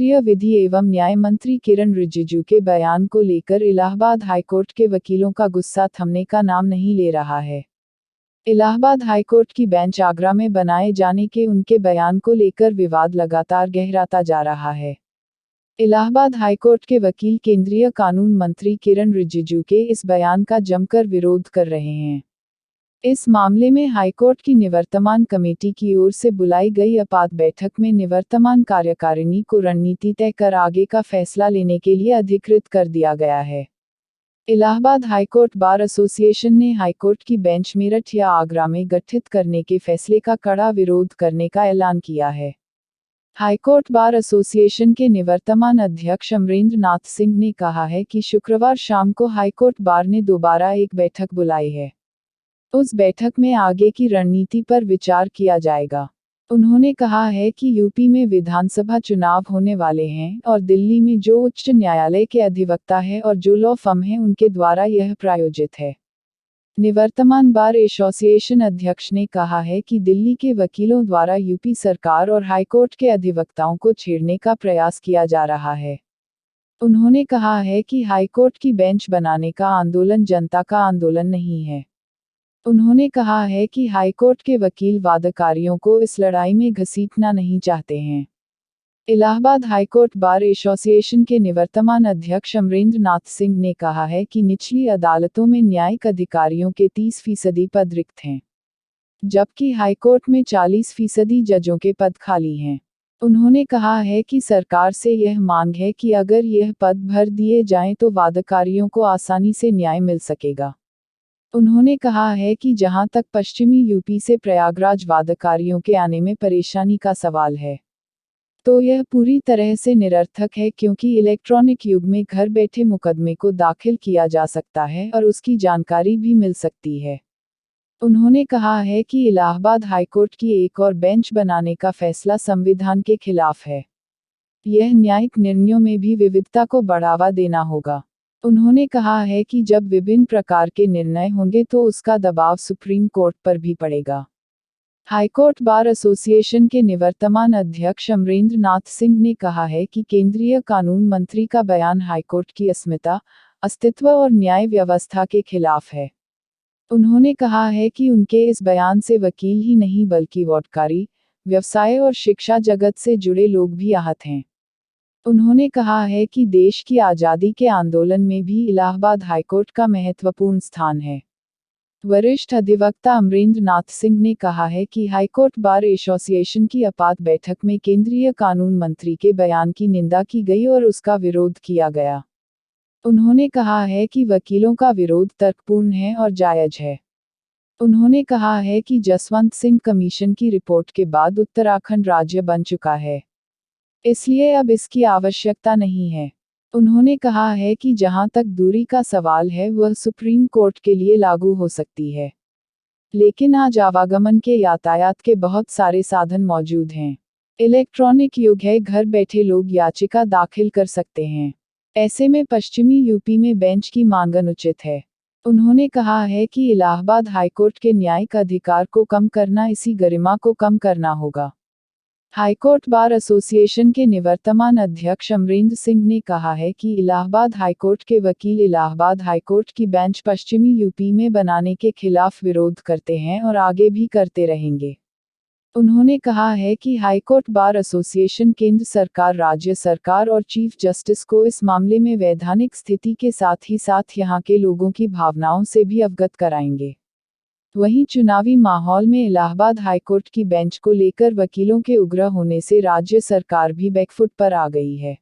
केंद्रीय विधि एवं न्याय मंत्री किरण रिजिजू के बयान को लेकर इलाहाबाद हाईकोर्ट के वकीलों का गुस्सा थमने का नाम नहीं ले रहा है। इलाहाबाद हाईकोर्ट की बेंच आगरा में बनाए जाने के उनके बयान को लेकर विवाद लगातार गहराता जा रहा है। इलाहाबाद हाईकोर्ट के वकील केंद्रीय कानून मंत्री किरण रिजिजू के इस बयान का जमकर विरोध कर रहे हैं। इस मामले में हाईकोर्ट की निवर्तमान कमेटी की ओर से बुलाई गई आपात बैठक में निवर्तमान कार्यकारिणी को रणनीति तय कर आगे का फैसला लेने के लिए अधिकृत कर दिया गया है। इलाहाबाद हाईकोर्ट बार एसोसिएशन ने हाईकोर्ट की बेंच मेरठ या आगरा में गठित करने के फैसले का कड़ा विरोध करने का ऐलान किया है। हाईकोर्ट बार एसोसिएशन के निवर्तमान अध्यक्ष अमरेंद्र नाथ सिंह ने कहा है कि शुक्रवार शाम को हाईकोर्ट बार ने दोबारा एक बैठक बुलाई है। उस बैठक में आगे की रणनीति पर विचार किया जाएगा। उन्होंने कहा है कि यूपी में विधानसभा चुनाव होने वाले हैं और दिल्ली में जो उच्च न्यायालय के अधिवक्ता है और जो लॉ फर्म है उनके द्वारा यह प्रायोजित है। निवर्तमान बार एसोसिएशन अध्यक्ष ने कहा है कि दिल्ली के वकीलों द्वारा यूपी सरकार और हाईकोर्ट के अधिवक्ताओं को छेड़ने का प्रयास किया जा रहा है। उन्होंने कहा है कि हाईकोर्ट की बेंच बनाने का आंदोलन जनता का आंदोलन नहीं है। उन्होंने कहा है कि हाईकोर्ट के वकील वादकारियों को इस लड़ाई में घसीटना नहीं चाहते हैं। इलाहाबाद हाईकोर्ट बार एसोसिएशन के निवर्तमान अध्यक्ष अमरेंद्र नाथ सिंह ने कहा है कि निचली अदालतों में न्यायिक अधिकारियों के 30% पद रिक्त हैं, जबकि हाईकोर्ट में 40% जजों के पद खाली हैं। उन्होंने कहा है कि सरकार से यह मांग है कि अगर यह पद भर दिए जाएं तो वादकारियों को आसानी से न्याय मिल सकेगा। उन्होंने कहा है कि जहां तक पश्चिमी यूपी से प्रयागराज वादकारियों के आने में परेशानी का सवाल है, तो यह पूरी तरह से निरर्थक है, क्योंकि इलेक्ट्रॉनिक युग में घर बैठे मुकदमे को दाखिल किया जा सकता है और उसकी जानकारी भी मिल सकती है। उन्होंने कहा है कि इलाहाबाद हाईकोर्ट की एक और बेंच बनाने का फैसला संविधान के खिलाफ है। यह न्यायिक निर्णयों में भी विविधता को बढ़ावा देना होगा। उन्होंने कहा है कि जब विभिन्न प्रकार के निर्णय होंगे तो उसका दबाव सुप्रीम कोर्ट पर भी पड़ेगा। हाईकोर्ट बार एसोसिएशन के निवर्तमान अध्यक्ष अमरेंद्र नाथ सिंह ने कहा है कि केंद्रीय कानून मंत्री का बयान हाईकोर्ट की अस्मिता, अस्तित्व और न्याय व्यवस्था के खिलाफ है। उन्होंने कहा है कि उनके इस बयान से वकील ही नहीं बल्कि वोटकारी, व्यवसाय और शिक्षा जगत से जुड़े लोग भी आहत हैं। उन्होंने कहा है कि देश की आज़ादी के आंदोलन में भी इलाहाबाद हाईकोर्ट का महत्वपूर्ण स्थान है। वरिष्ठ अधिवक्ता अमरेंद्र नाथ सिंह ने कहा है कि हाईकोर्ट बार एसोसिएशन की आपात बैठक में केंद्रीय कानून मंत्री के बयान की निंदा की गई और उसका विरोध किया गया। उन्होंने कहा है कि वकीलों का विरोध तर्कपूर्ण है और जायज है। उन्होंने कहा है कि जसवंत सिंह कमीशन की रिपोर्ट के बाद उत्तराखंड राज्य बन चुका है, इसलिए अब इसकी आवश्यकता नहीं है। उन्होंने कहा है कि जहां तक दूरी का सवाल है वह सुप्रीम कोर्ट के लिए लागू हो सकती है, लेकिन आज आवागमन के यातायात के बहुत सारे साधन मौजूद हैं। इलेक्ट्रॉनिक युग है, घर बैठे लोग याचिका दाखिल कर सकते हैं। ऐसे में पश्चिमी यूपी में बेंच की मांग अनुचित है। उन्होंने कहा है कि इलाहाबाद हाईकोर्ट के न्यायिक अधिकार को कम करना इसी गरिमा को कम करना होगा। हाईकोर्ट बार एसोसिएशन के निवर्तमान अध्यक्ष अमरेंद्र सिंह ने कहा है कि इलाहाबाद हाईकोर्ट के वकील इलाहाबाद हाईकोर्ट की बेंच पश्चिमी यूपी में बनाने के खिलाफ विरोध करते हैं और आगे भी करते रहेंगे। उन्होंने कहा है कि हाईकोर्ट बार एसोसिएशन केंद्र सरकार, राज्य सरकार और चीफ जस्टिस को इस मामले में वैधानिक स्थिति के साथ ही साथ यहां के लोगों की भावनाओं से भी अवगत कराएंगे। वहीं चुनावी माहौल में इलाहाबाद हाईकोर्ट की बेंच को लेकर वकीलों के उग्र होने से राज्य सरकार भी बैकफुट पर आ गई है।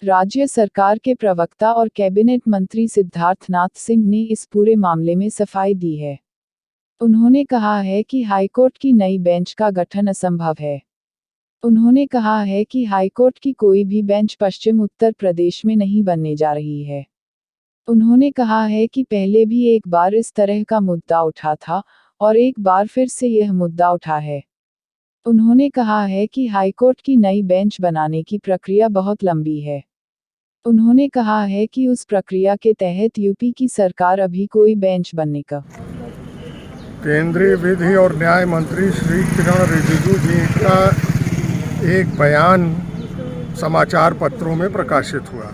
राज्य सरकार के प्रवक्ता और कैबिनेट मंत्री सिद्धार्थ नाथ सिंह ने इस पूरे मामले में सफाई दी है। उन्होंने कहा है कि हाईकोर्ट की नई बेंच का गठन असंभव है। उन्होंने कहा है कि हाईकोर्ट की कोई भी बेंच पश्चिम उत्तर प्रदेश में नहीं बनने जा रही है। उन्होंने कहा है कि पहले भी एक बार इस तरह का मुद्दा उठा था और एक बार फिर से यह मुद्दा उठा है। उन्होंने कहा है कि हाईकोर्ट की नई बेंच बनाने की प्रक्रिया बहुत लंबी है। उन्होंने कहा है कि उस प्रक्रिया के तहत यूपी की सरकार अभी कोई बेंच बनने का। केंद्रीय विधि और न्याय मंत्री श्री किरण रिजिजू जी का एक बयान समाचार पत्रों में प्रकाशित हुआ।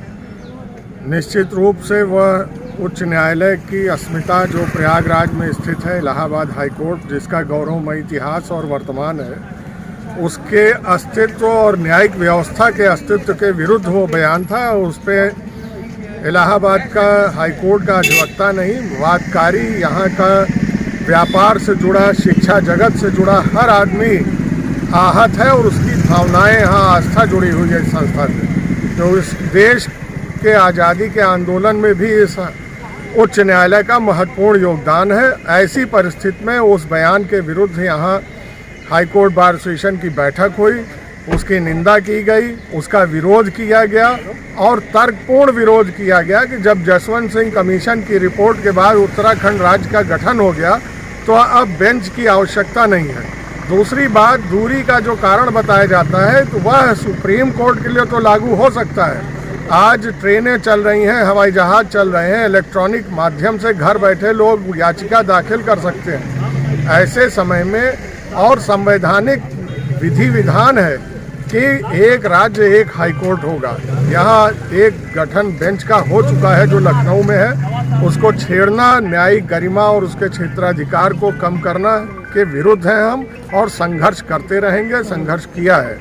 निश्चित रूप से वह उच्च न्यायालय की अस्मिता जो प्रयागराज में स्थित है, इलाहाबाद हाई कोर्ट, जिसका गौरवमय इतिहास और वर्तमान है, उसके अस्तित्व और न्यायिक व्यवस्था के अस्तित्व के विरुद्ध वो बयान था। उस पर इलाहाबाद का हाई कोर्ट का अधिवक्ता नहीं, वादकारी, यहाँ का व्यापार से जुड़ा, शिक्षा जगत से जुड़ा हर आदमी आहत है और उसकी भावनाएं, यहाँ आस्था जुड़ी हुई है इस संस्था से। तो इस देश के आज़ादी के आंदोलन में भी इस उच्च न्यायालय का महत्वपूर्ण योगदान है। ऐसी परिस्थिति में उस बयान के विरुद्ध यहाँ हाई कोर्ट बार एसोसिएशन की बैठक हुई, उसकी निंदा की गई, उसका विरोध किया गया और तर्कपूर्ण विरोध किया गया कि जब जसवंत सिंह कमीशन की रिपोर्ट के बाद उत्तराखंड राज्य का गठन हो गया तो अब बेंच की आवश्यकता नहीं है। दूसरी बात, दूरी का जो कारण बताया जाता है तो वह सुप्रीम कोर्ट के लिए तो लागू हो सकता है। आज ट्रेनें चल रही हैं, हवाई जहाज चल रहे हैं, इलेक्ट्रॉनिक माध्यम से घर बैठे लोग याचिका दाखिल कर सकते हैं। ऐसे समय में और संवैधानिक विधि विधान है कि एक राज्य एक हाई कोर्ट होगा। यहाँ एक गठन बेंच का हो चुका है जो लखनऊ में है, उसको छेड़ना न्यायिक गरिमा और उसके क्षेत्राधिकार को कम करना के विरुद्ध हैं हम और संघर्ष करते रहेंगे, संघर्ष किया है।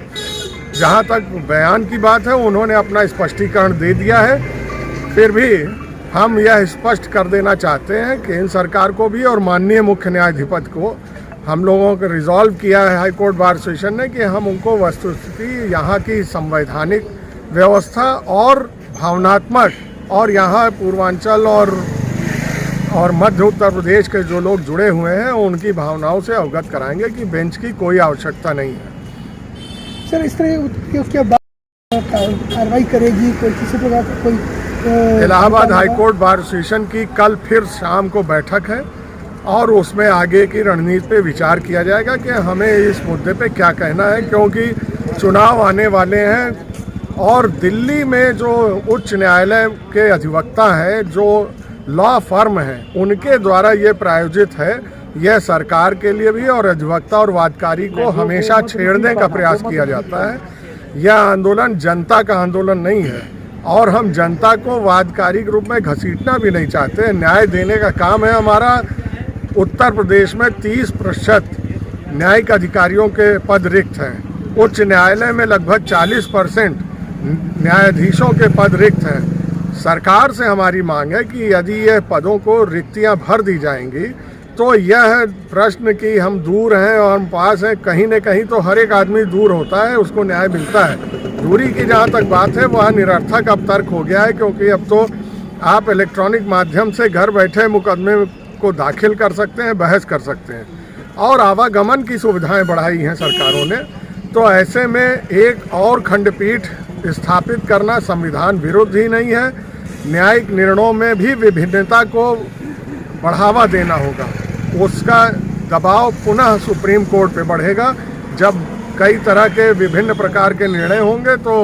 जहाँ तक बयान की बात है, उन्होंने अपना स्पष्टीकरण दे दिया है। फिर भी हम यह स्पष्ट कर देना चाहते हैं केंद्र सरकार को भी और माननीय मुख्य न्यायाधिपति को, हम लोगों को रिजॉल्व किया है हाई कोर्ट बार एसोसिएशन ने कि हम उनको वस्तुस्थिति, यहाँ की संवैधानिक व्यवस्था और भावनात्मक और यहाँ पूर्वांचल और मध्य उत्तर प्रदेश के जो लोग जुड़े हुए हैं उनकी भावनाओं से अवगत कराएंगे कि बेंच की कोई आवश्यकता नहीं है। सर, इस तरह की उसके बाद कार्रवाई करेगी कोई, किसी प्रकार का कोई? Allahabad high court bar association की कल फिर शाम को बैठक है और उसमें आगे की रणनीति पे विचार किया जाएगा कि हमें इस मुद्दे पे क्या कहना है, क्योंकि चुनाव आने वाले हैं और दिल्ली में जो उच्च न्यायालय के अधिवक्ता हैं, जो लॉ फर्म हैं, उनके द्वारा ये प्रायोजित है। यह सरकार के लिए भी और अधिवक्ता और वादकारी को हमेशा छेड़ने का प्रयास किया जाता है। यह आंदोलन जनता का आंदोलन नहीं है और हम जनता को वादकारी के रूप में घसीटना भी नहीं चाहते। न्याय देने का काम है हमारा। उत्तर प्रदेश में 30% न्यायिक अधिकारियों के पद रिक्त हैं। उच्च न्यायालय में लगभग 40% न्यायाधीशों के पद रिक्त हैं। सरकार से हमारी मांग है कि यदि यह पदों को रिक्तियां भर दी जाएंगी तो यह प्रश्न कि हम दूर हैं और हम पास हैं, कहीं न कहीं तो हर एक आदमी दूर होता है, उसको न्याय मिलता है। दूरी की जहाँ तक बात है वह निरर्थक अब तर्क हो गया है, क्योंकि अब तो आप इलेक्ट्रॉनिक माध्यम से घर बैठे मुकदमे को दाखिल कर सकते हैं, बहस कर सकते हैं और आवागमन की सुविधाएं बढ़ाई हैं सरकारों ने। तो ऐसे में एक और खंडपीठ स्थापित करना संविधान विरुद्ध ही नहीं है। न्यायिक निर्णयों में भी विभिन्नता को बढ़ावा देना होगा। उसका दबाव पुनः सुप्रीम कोर्ट पे बढ़ेगा। जब कई तरह के विभिन्न प्रकार के निर्णय होंगे तो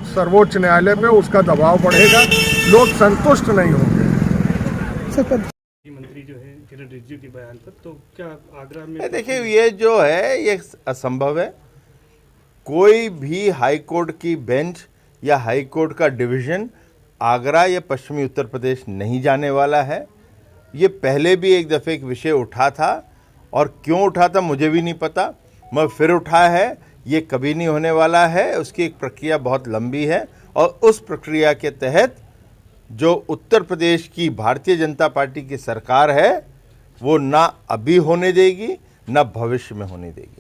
सर्वोच्च न्यायालय पे उसका दबाव बढ़ेगा, लोग संतुष्ट नहीं होंगे। मंत्री जो है किरण रिजिजू के बयान पर, तो क्या आगरा में? देखिए, ये जो है ये असंभव है। कोई भी हाई कोर्ट की बेंच या हाई कोर्ट का डिवीज़न आगरा या पश्चिमी उत्तर प्रदेश नहीं जाने वाला है। ये पहले भी एक दफ़े एक विषय उठा था और क्यों उठा था मुझे भी नहीं पता, मगर फिर उठा है। ये कभी नहीं होने वाला है, उसकी एक प्रक्रिया बहुत लंबी है और उस प्रक्रिया के तहत जो उत्तर प्रदेश की भारतीय जनता पार्टी की सरकार है वो ना अभी होने देगी ना भविष्य में होने देगी।